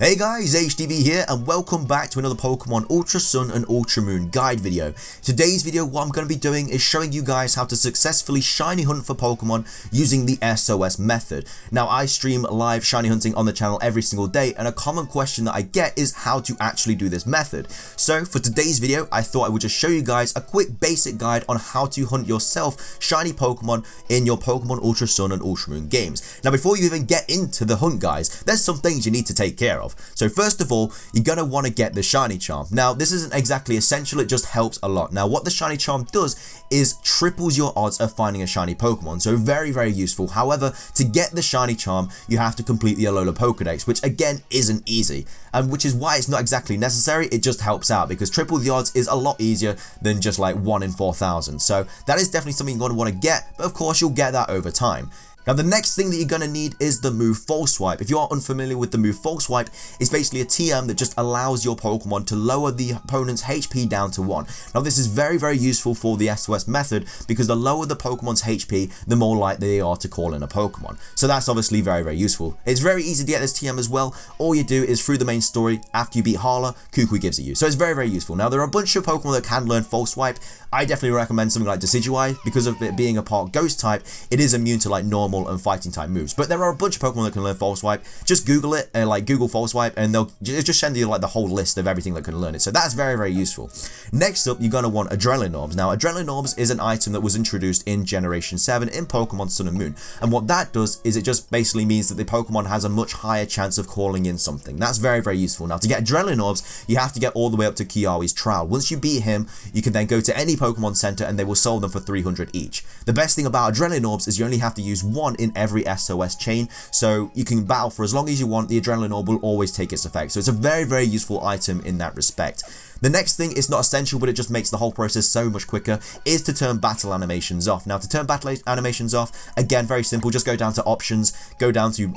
Hey guys, HDvee here and welcome back to another Pokemon Ultra Sun and Ultra Moon guide video. Today's video, what I'm going to be doing is showing you guys how to successfully shiny hunt for Pokemon using the SOS method. Now I stream live shiny hunting on the channel every single day, and a common question that I get is how to actually do this method. So for today's video, I thought I would just show you guys a quick basic guide on how to hunt yourself shiny Pokemon in your Pokemon Ultra Sun and Ultra Moon games. Now before you even get into the hunt guys, there's some things you need to take care of. So first of all, you're going to want to get the shiny charm. Now this isn't exactly essential, it just helps a lot. Now what the shiny charm does is triples your odds of finding a shiny Pokemon, so very useful. However, to get the shiny charm, you have to complete the Alola Pokedex, which again isn't easy, and which is why it's not exactly necessary. It just helps out because triple the odds is a lot easier than just like 1 in 4,000. So that is definitely something you're going to want to get, but of course you'll get that over time. Now the next thing that you're going to need is the move False Swipe. If you are unfamiliar with the move False Swipe, it's basically a TM that just allows your Pokemon to lower the opponent's HP down to 1. Now this is very useful for the SOS method because the lower the Pokemon's HP, the more likely they are to call in a Pokemon. So that's obviously very useful. It's very easy to get this TM as well. All you do is through the main story, after you beat Hala, Kukui gives it you. So it's very useful. Now there are a bunch of Pokemon that can learn False Swipe. I definitely recommend something like Decidueye because of it being a part Ghost type. It is immune to like normal and fighting type moves, but there are a bunch of Pokemon that can learn False Swipe. Just Google it, like Google False Swipe, and they'll just send you like the whole list of everything that can learn it. So that's very useful. Next up, you're going to want Adrenaline Orbs. Now Adrenaline Orbs is an item that was introduced in Generation 7 in Pokemon Sun and Moon, and what that does is it just basically means that the Pokemon has a much higher chance of calling in something. That's very useful. Now to get Adrenaline Orbs, you have to get all the way up to Kiawe's Trowel. Once you beat him, you can then go to any Pokemon Center and they will sell them for 300 each. The best thing about Adrenaline Orbs is you only have to use one in every SOS chain, so you can battle for as long as you want. The Adrenaline Orb will always take its effect, so it's a very useful item in that respect. The next thing is not essential, but it just makes the whole process so much quicker, is to turn battle animations off. Now to turn battle animations off, again very simple, just go down to options, go down to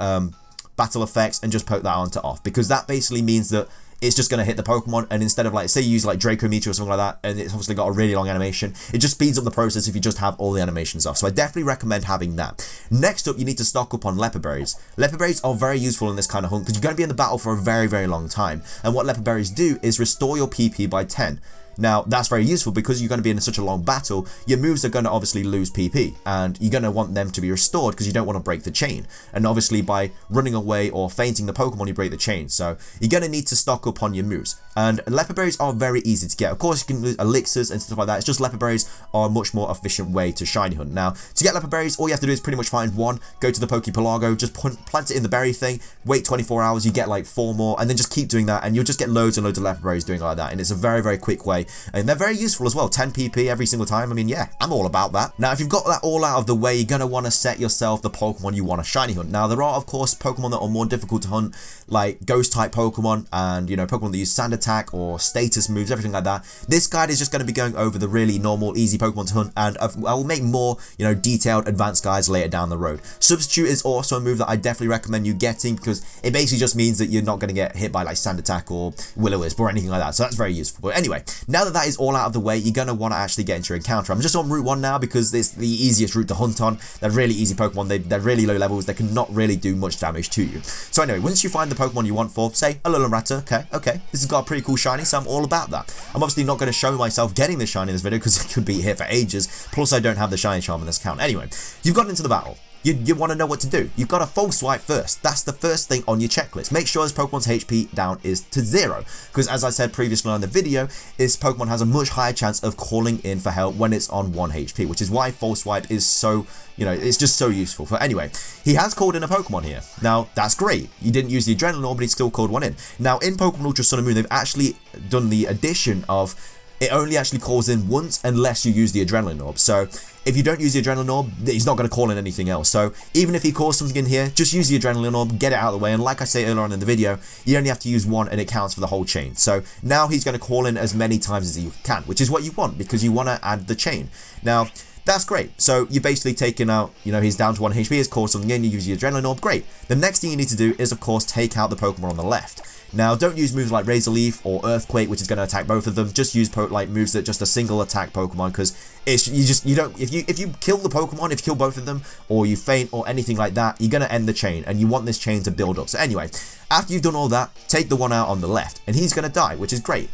battle effects and just poke that on to off, because that basically means that it's just going to hit the Pokemon, and instead of like, say you use like Draco Meteor or something like that, and it's obviously got a really long animation, it just speeds up the process if you just have all the animations off. So I definitely recommend having that. Next up, you need to stock up on Leopard Berries. Leopard Berries are very useful in this kind of hunt because you're going to be in the battle for a very long time, and what Leopard Berries do is restore your PP by 10. Now that's very useful because you're going to be in such a long battle, your moves are going to obviously lose PP, and you're going to want them to be restored because you don't want to break the chain, and obviously by running away or fainting the Pokemon you break the chain, so you're going to need to stock up on your moves. And Leopard Berries are very easy to get. Of course you can lose elixirs and stuff like that, it's just Leopard Berries are a much more efficient way to shiny hunt. Now to get Leopard Berries, all you have to do is pretty much find one, go to the Pokepelago, just plant it in the berry thing, wait 24 hours, you get like 4 more, and then just keep doing that and you'll just get loads and loads of Leopard Berries doing it like that, and it's a very quick way. And they're very useful as well, 10 PP every single time. I mean, yeah, I'm all about that. Now, if you've got that all out of the way, you're going to want to set yourself the Pokemon you want to shiny hunt. Now, there are, of course, Pokemon that are more difficult to hunt, like Ghost-type Pokemon, and, you know, Pokemon that use Sand Attack or status moves, everything like that. This guide is just going to be going over the really normal, easy Pokemon to hunt, and I will make more, you know, detailed, advanced guides later down the road. Substitute is also a move that I definitely recommend you getting because it basically just means that you're not going to get hit by, like, Sand Attack or Will-O-Wisp or anything like that, so that's very useful. But anyway, now that that is all out of the way, you're going to want to actually get into your encounter. I'm just on Route 1 now because it's the easiest route to hunt on. They're really easy Pokemon, they're really low levels, they cannot really do much damage to you. So anyway, once you find the Pokemon you want for, say, a Lulumrata, okay, this has got a pretty cool shiny, so I'm all about that. I'm obviously not going to show myself getting the shiny in this video because it could be here for ages, plus I don't have the shiny charm in this account. Anyway, you've gotten into the battle. You want to know what to do. You've got to False Swipe first. That's the first thing on your checklist. Make sure this Pokemon's HP down is to 0. Because as I said previously on the video, this Pokemon has a much higher chance of calling in for help when it's on 1 HP. Which is why False Swipe is so, you know, it's just so useful. But anyway, he has called in a Pokemon here. Now, that's great. He didn't use the Adrenaline Orb, but he still called one in. Now, in Pokemon Ultra Sun and Moon, they've actually done the addition of it only actually calls in once unless you use the Adrenaline Orb. So if you don't use the Adrenaline Orb, he's not going to call in anything else. So even if he calls something in here, just use the Adrenaline Orb, get it out of the way. And like I say earlier on in the video, you only have to use one and it counts for the whole chain. So now he's going to call in as many times as he can, which is what you want because you want to add the chain. Now, that's great. So you're basically taking out, you know, he's down to 1 HP, he's called something in, you use your Adrenaline Orb, great. The next thing you need to do is, of course, take out the Pokemon on the left. Now, don't use moves like Razor Leaf or Earthquake, which is going to attack both of them. Just use like moves that just a single attack Pokemon, because you don't if you kill the Pokemon, if you kill both of them, or you faint or anything like that, you're going to end the chain, and you want this chain to build up. So anyway, after you've done all that, take the one out on the left, and he's going to die, which is great.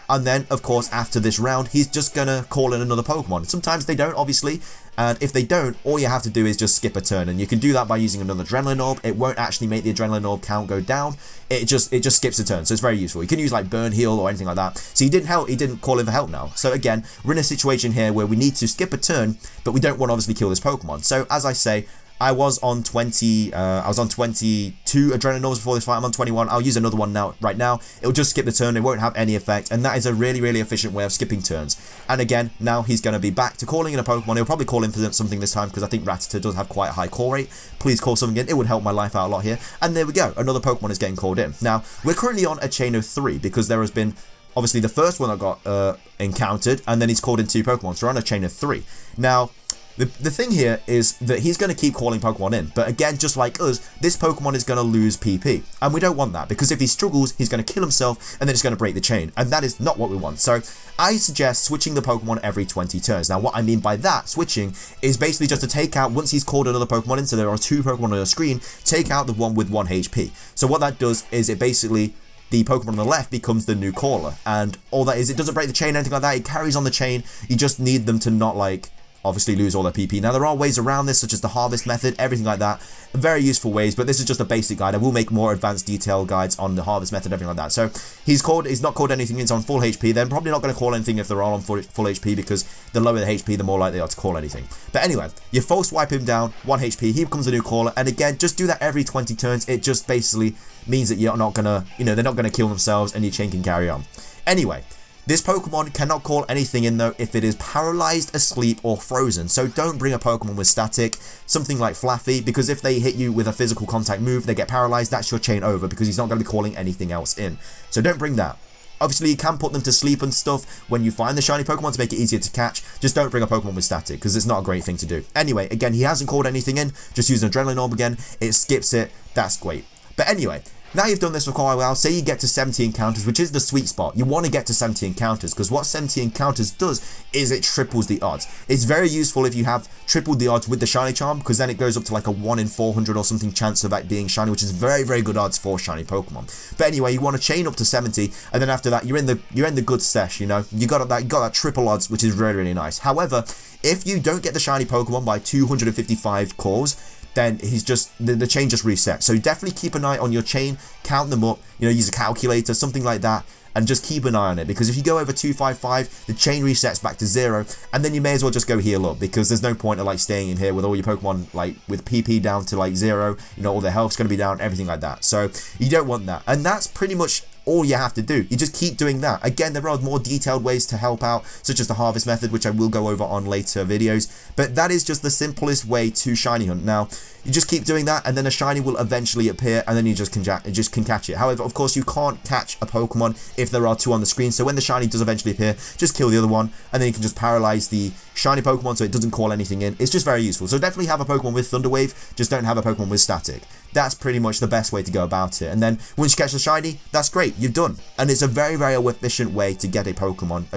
And then, of course, after this round, he's just going to call in another Pokemon. Sometimes they don't, obviously. And if they don't, all you have to do is just skip a turn. And you can do that by using another Adrenaline Orb. It won't actually make the Adrenaline Orb count go down. It just skips a turn. So it's very useful. You can use like Burn Heal or anything like that. So he didn't call in for help now. So again, we're in a situation here where we need to skip a turn, but we don't want to obviously kill this Pokemon. So as I say, I was on 22 Adrenaline Orbs before this fight. I'm on 21. I'll use another one right now. It'll just skip the turn. It won't have any effect. And that is a really, really efficient way of skipping turns. And again, now he's going to be back to calling in a Pokemon. He'll probably call in for something this time, because I think Rattata does have quite a high call rate. Please call something in. It would help my life out a lot here. And there we go. Another Pokemon is getting called in. Now, we're currently on a chain of 3, because there has been obviously the first one that got encountered, and then he's called in 2 Pokemon. So we're on a chain of 3. Now, the thing here is that he's going to keep calling Pokemon in, but again, just like us, this Pokemon is going to lose PP, and we don't want that, because if he struggles, he's going to kill himself, and then it's going to break the chain, and that is not what we want. So I suggest switching the Pokemon every 20 turns. Now, what I mean by that, switching, is basically just to take out, once he's called another Pokemon in, so there are 2 Pokemon on your screen, take out the one with 1 HP. So what that does is it basically, the Pokemon on the left becomes the new caller, and all that is, it doesn't break the chain, anything like that, it carries on the chain. You just need them to not, like, obviously lose all their PP. Now, there are ways around this, such as the harvest method, everything like that. Very useful ways, but this is just a basic guide. I will make more advanced detailed guides on the harvest method, everything like that. So he's not called anything, it's on full HP. Then probably not going to call anything if they're all on full HP, because the lower the HP, the more likely they are to call anything. But anyway, you full swipe him down, 1 HP, he becomes a new caller, and again, just do that every 20 turns. It just basically means that you're not gonna, they're not gonna kill themselves, and your chain can carry on. Anyway, this Pokemon cannot call anything in though if it is paralyzed, asleep, or frozen. So don't bring a Pokemon with static, something like Flaffy, because if they hit you with a physical contact move, they get paralyzed, that's your chain over, because he's not going to be calling anything else in. So don't bring that. Obviously, you can put them to sleep and stuff when you find the shiny Pokemon to make it easier to catch. Just don't bring a Pokemon with static, because it's not a great thing to do. Anyway, again, he hasn't called anything in. Just use an Adrenaline Orb again. It skips it. That's great. But anyway, now you've done this for quite a while, say you get to 70 encounters, which is the sweet spot. You want to get to 70 encounters, because what 70 encounters does is it triples the odds. It's very useful if you have tripled the odds with the shiny charm, because then it goes up to like a 1 in 400 or something chance of that being shiny, which is very, very good odds for shiny Pokemon. But anyway, you want to chain up to 70, and then after that, you're in the good sesh, you got that triple odds, which is really, really nice. However, if you don't get the shiny Pokemon by 255 calls, then he's just, the chain just resets. So definitely keep an eye on your chain, count them up, use a calculator, something like that, and just keep an eye on it, because if you go over 255, the chain resets back to 0, and then you may as well just go heal up, because there's no point of like staying in here with all your Pokemon like with PP down to like 0, all their health's going to be down, everything like that. So you don't want that, and that's pretty much all you have to do. You just keep doing that. Again, there are more detailed ways to help out, such as the harvest method, which I will go over on later videos, but that is just the simplest way to shiny hunt. Now, you just keep doing that, and then a shiny will eventually appear, and then you just can catch it. However, of course, you can't catch a Pokemon if there are 2 on the screen, so when the shiny does eventually appear, just kill the other one, and then you can just paralyze the shiny Pokemon so it doesn't call anything in. It's just very useful. So definitely have a Pokemon with Thunder Wave, just don't have a Pokemon with static. That's pretty much the best way to go about it. And then once you catch the shiny, that's great, you've done. And it's a very, very efficient way to get a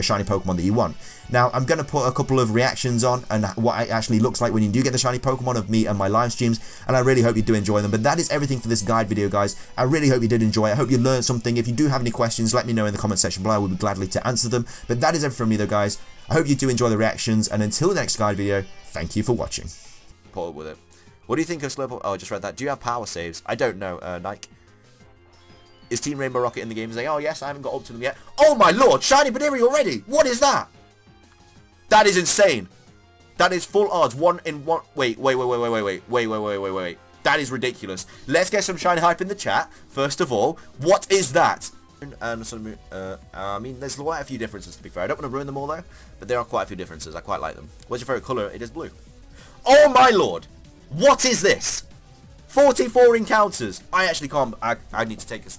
shiny Pokemon that you want. Now, I'm going to put a couple of reactions on and what it actually looks like when you do get the shiny Pokemon of me and my live streams, and I really hope you do enjoy them. But that is everything for this guide video, guys. I really hope you did enjoy it. I hope you learned something. If you do have any questions, let me know in the comment section below. I will be gladly to answer them. But that is everything from me though, guys. I hope you do enjoy the reactions, and until the next guide video, thank you for watching. Put up with it. What do you think of Slurple? Oh, I just read that. Do you have power saves? I don't know, Nike. Is Team Rainbow Rocket in the game? Say, oh yes, I haven't got up to them yet. Oh my lord, shiny Badiri already! What is that? That is insane. That is full odds. 1 in 1. Wait. That is ridiculous. Let's get some shiny hype in the chat. First of all, what is that? I mean, there's quite a few differences, to be fair. I don't want to ruin them all though, but there are quite a few differences. I quite like them. What's your favorite color? It is blue. Oh my lord! What is this? 44 encounters. I actually can't. I need to take this.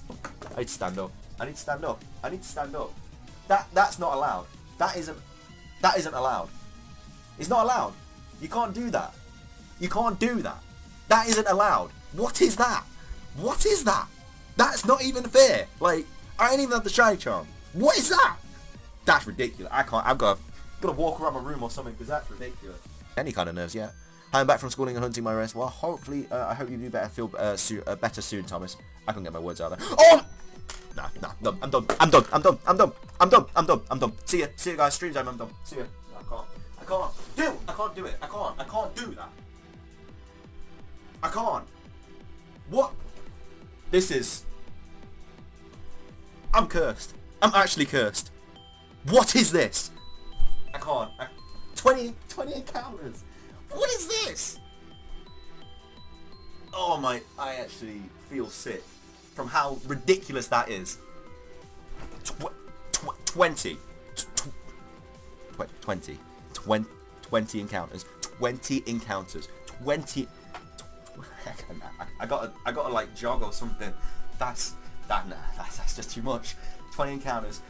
I need to stand up. I need to stand up. I need to stand up. That's not allowed. That isn't allowed. It's not allowed. You can't do that. You can't do that. That isn't allowed. What is that? What is that? That's not even fair. Like, I ain't even have the shiny charm. What is that? That's ridiculous. I can't. I've got to walk around my room or something because that's ridiculous. Any kind of nerves, yeah. I'm back from schooling and hunting my rest. Well, hopefully, I hope you do better. Feel better soon, Thomas. I can get my words out there. Oh! Nah, I'm done. I'm done. See ya, guys. Stream time. I'm done. See ya. No, I can't do it. I can't do that. I can't. What? This is. I'm cursed. I'm actually cursed. What is this? I can't. 20 encounters. What is this? Oh my, I actually feel sick from how ridiculous that is. 20 encounters. 20 encounters. 20. I gotta like jog or something. That's just too much. 20 encounters.